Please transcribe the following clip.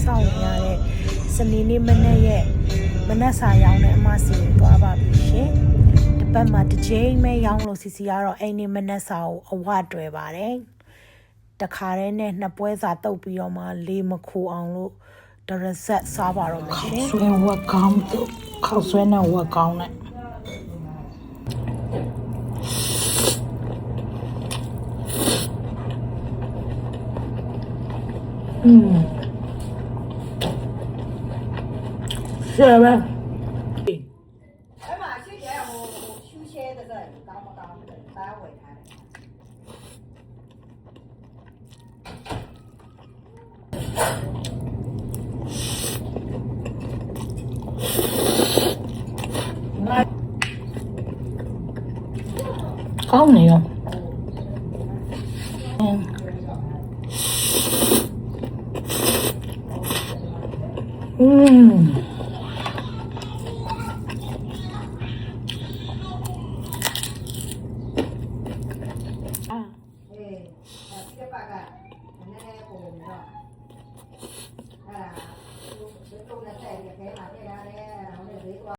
စောင့်နေရတဲ့စနေနေ့မနေ့ရဲ့မနက်စာရောင်းတဲ့အမစီကိုသွားပါပြီရှင်။တစ်ပတ်မှာတစ်ချိန်ပဲရောင်းလို့စီစီကတော့အိမ်နေမနက်စာကိုအဝတွဲပါတယ်။တခါတည်းနဲ့နှစ်ပွဲစာတုပ်ပြီးတော့မှလေမခိုအောင်လို့ဒရဇက်စားပါတော့မယ်ရှင်။ဆွဲဝက်ကောင်းတော့ခောက်ဆွဲနဲ့ဝက်ကောင်းနဲ့是呗。哎妈，现在我休闲的人，当不当的单位看。ကောင်းနေရော